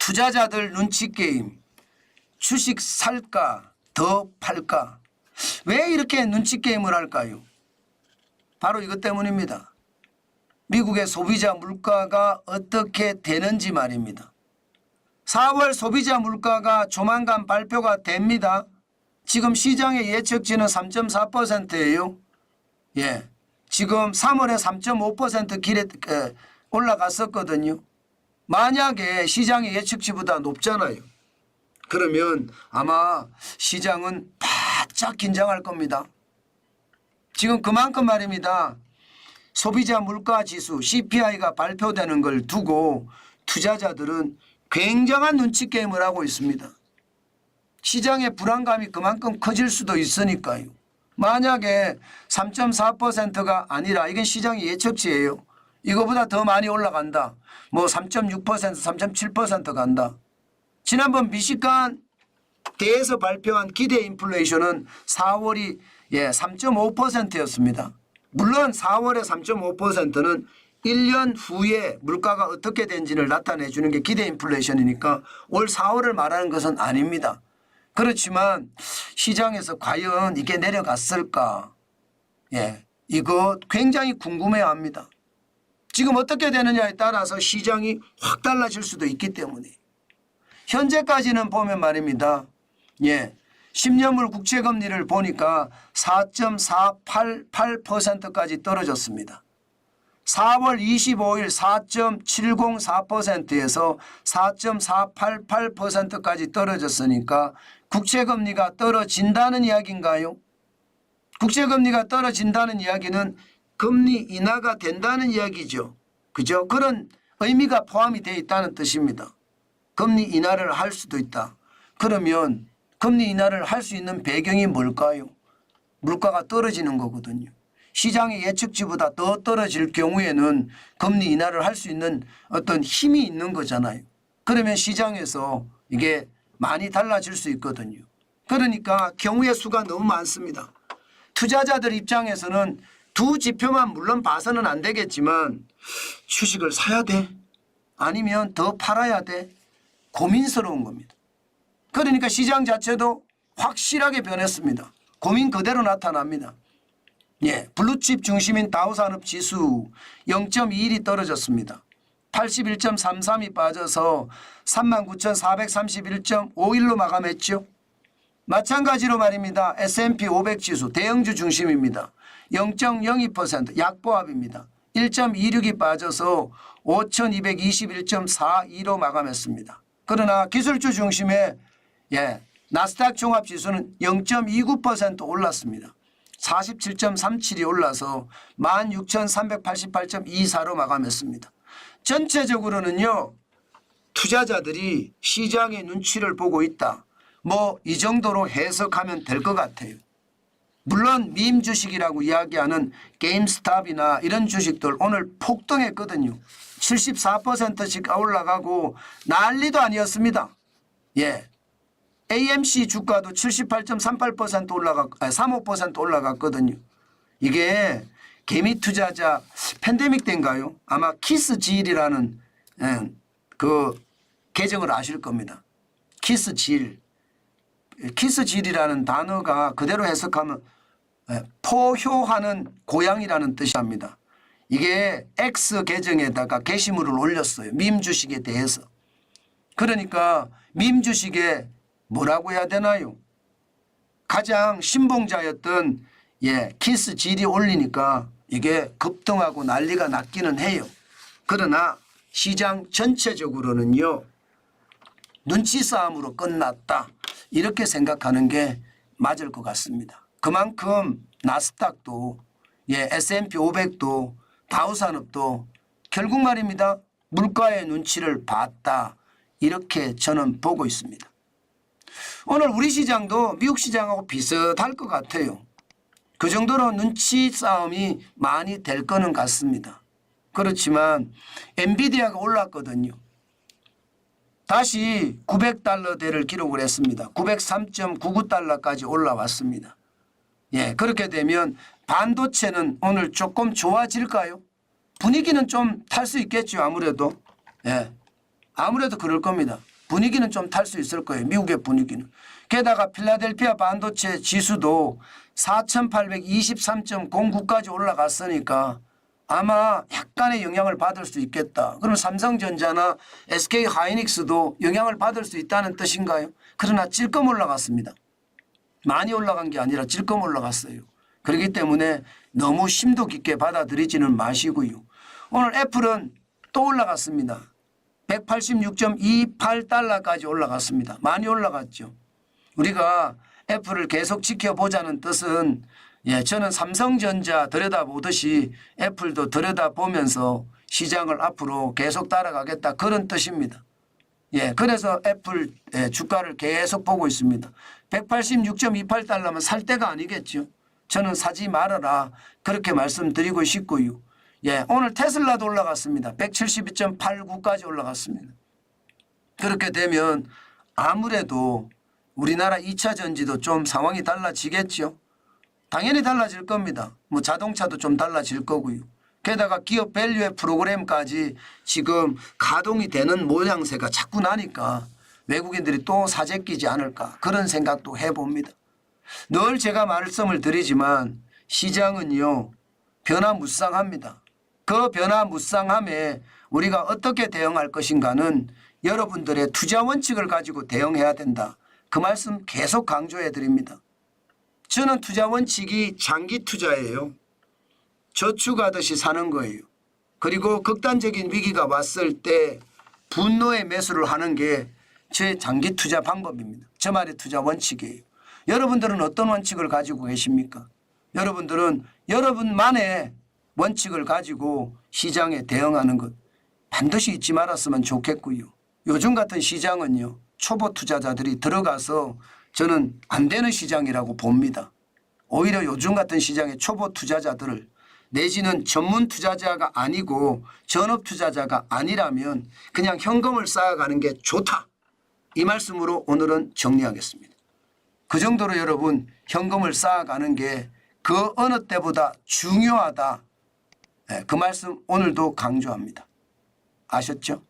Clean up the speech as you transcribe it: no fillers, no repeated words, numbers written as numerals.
투자자들 눈치 게임. 주식 살까 더 팔까. 왜 이렇게 눈치 게임을 할까요? 바로 이것 때문입니다. 미국의 소비자 물가가 어떻게 되는지 말입니다. 4월 소비자 물가가 조만간 발표가 됩니다. 지금 시장의 예측치는 3.4%예요. 예. 지금 3월에 3.5% 길에 올라갔었거든요. 만약에 시장의 예측치보다 높잖아요. 그러면 아마 시장은 바짝 긴장할 겁니다. 지금 그만큼 말입니다. 소비자 물가 지수 CPI가 발표되는 걸 두고 투자자들은 굉장한 눈치 게임을 하고 있습니다. 시장의 불안감이 그만큼 커질 수도 있으니까요. 만약에 3.4%가 아니라 이건 시장의 예측치예요. 이거보다 더 많이 올라간다. 뭐 3.6%, 3.7% 간다. 지난번 미시간 대에서 발표한 기대 인플레이션은 4월이 3.5%였습니다. 물론 4월의 3.5%는 1년 후에 물가가 어떻게 된지를 나타내 주는 게 기대 인플레이션이니까 올 4월을 말하는 것은 아닙니다. 그렇지만 시장에서 과연 이게 내려갔을까? 이거 굉장히 궁금해합니다. 지금 어떻게 되느냐에 따라서 시장이 확 달라질 수도 있기 때문에 현재까지는 보면 말입니다. 10년물 국채금리를 보니까 4.488%까지 떨어졌습니다. 4월 25일 4.704%에서 4.488%까지 떨어졌으니까 국채금리가 떨어진다는 이야기인가요? 국채금리가 떨어진다는 이야기는 금리 인하가 된다는 이야기죠. 그죠? 그런 의미가 포함이 되어 있다는 뜻입니다. 금리 인하를 할 수도 있다. 그러면 금리 인하를 할 수 있는 배경이 뭘까요? 물가가 떨어지는 거거든요. 시장의 예측치보다 더 떨어질 경우에는 금리 인하를 할 수 있는 어떤 힘이 있는 거잖아요. 그러면 시장에서 이게 많이 달라질 수 있거든요. 그러니까 경우의 수가 너무 많습니다. 투자자들 입장에서는 두 지표만 물론 봐서는 안 되겠지만 주식을 사야 돼? 아니면 더 팔아야 돼? 고민스러운 겁니다. 그러니까 시장 자체도 확실하게 변했습니다. 고민 그대로 나타납니다. 블루칩 중심인 다우산업지수 0.21이 떨어졌습니다. 81.33이 빠져서 39,431.51로 마감했죠. 마찬가지로 말입니다. S&P 500 지수 대형주 중심입니다. 0.02% 약보합입니다. 1.26이 빠져서 5,221.42로 마감했습니다. 그러나 기술주 중심의 나스닥 종합지수는 0.29% 올랐습니다. 47.37이 올라서 16,388.24로 마감했습니다. 전체적으로는요. 투자자들이 시장의 눈치를 보고 있다. 뭐 이 정도로 해석하면 될 것 같아요. 물론 밈 주식이라고 이야기하는 게임스탑이나 이런 주식들 오늘 폭등했거든요. 74%씩 올라가고 난리도 아니었습니다. AMC 주가도 78.38% 35% 올라갔거든요. 이게 개미 투자자 팬데믹 때인가요? 아마 키스지일이라는 그 계정을 아실 겁니다. 키스지일이라는 단어가 그대로 해석하면 포효하는 고양이라는 뜻입니다. 이게 X 계정에다가 게시물을 올렸어요. 밈 주식에 대해서. 그러니까 밈 주식에 뭐라고 해야 되나요? 가장 신봉자였던 키스질이 올리니까 이게 급등하고 난리가 났기는 해요. 그러나 시장 전체적으로는요. 눈치 싸움으로 끝났다. 이렇게 생각하는 게 맞을 것 같습니다. 그만큼 나스닥도 S&P 500도 다우산업도 결국 말입니다. 물가의 눈치를 봤다. 이렇게 저는 보고 있습니다. 오늘 우리 시장도 미국 시장하고 비슷할 것 같아요. 그 정도로 눈치 싸움이 많이 될 거는 같습니다. 그렇지만 엔비디아가 올랐거든요. 다시 $900대를 기록을 했습니다. 903.99달러까지 올라왔습니다. 그렇게 되면 반도체는 오늘 조금 좋아질까요? 분위기는 좀 탈 수 있겠죠. 아무래도. 아무래도 그럴 겁니다. 분위기는 좀 탈 수 있을 거예요. 미국의 분위기는. 게다가 필라델피아 반도체 지수도 4,823.09까지 올라갔으니까 아마 약간의 영향을 받을 수 있겠다. 그럼 삼성전자나 SK 하이닉스도 영향을 받을 수 있다는 뜻인가요? 그러나 찔끔 올라갔습니다. 많이 올라간 게 아니라 찔끔 올라갔어요. 그렇기 때문에 너무 심도 깊게 받아들이지는 마시고요. 오늘 애플은 또 올라갔습니다. 186.28달러까지 올라갔습니다. 많이 올라갔죠. 우리가 애플을 계속 지켜보자는 뜻은 저는 삼성전자 들여다보듯이 애플도 들여다보면서 시장을 앞으로 계속 따라가겠다 그런 뜻입니다. 그래서 애플 주가를 계속 보고 있습니다. 186.28달러면 살 때가 아니겠죠. 저는 사지 말아라 그렇게 말씀드리고 싶고요. 오늘 테슬라도 올라갔습니다. 172.89까지 올라갔습니다. 그렇게 되면 아무래도 우리나라 2차 전지도 좀 상황이 달라지겠죠. 당연히 달라질 겁니다. 뭐 자동차도 좀 달라질 거고요. 게다가 기업 밸류의 프로그램까지 지금 가동이 되는 모양새가 자꾸 나니까 외국인들이 또 사재 끼지 않을까 그런 생각도 해봅니다. 늘 제가 말씀을 드리지만 시장은요 변화무쌍합니다. 그 변화무쌍함에 우리가 어떻게 대응할 것인가는 여러분들의 투자 원칙을 가지고 대응해야 된다. 그 말씀 계속 강조해 드립니다. 저는 투자 원칙이 장기 투자예요. 저축하듯이 사는 거예요. 그리고 극단적인 위기가 왔을 때 분노의 매수를 하는 게 제 장기 투자 방법입니다. 저만의 투자 원칙이에요. 여러분들은 어떤 원칙을 가지고 계십니까? 여러분들은 여러분만의 원칙을 가지고 시장에 대응하는 것 반드시 잊지 말았으면 좋겠고요. 요즘 같은 시장은요. 초보 투자자들이 들어가서 저는 안 되는 시장이라고 봅니다. 오히려 요즘 같은 시장의 초보 투자자들을 내지는 전문 투자자가 아니고 전업 투자자가 아니라면 그냥 현금을 쌓아가는 게 좋다. 이 말씀으로 오늘은 정리하겠습니다. 그 정도로 여러분 현금을 쌓아가는 게 그 어느 때보다 중요하다. 그 말씀 오늘도 강조합니다. 아셨죠?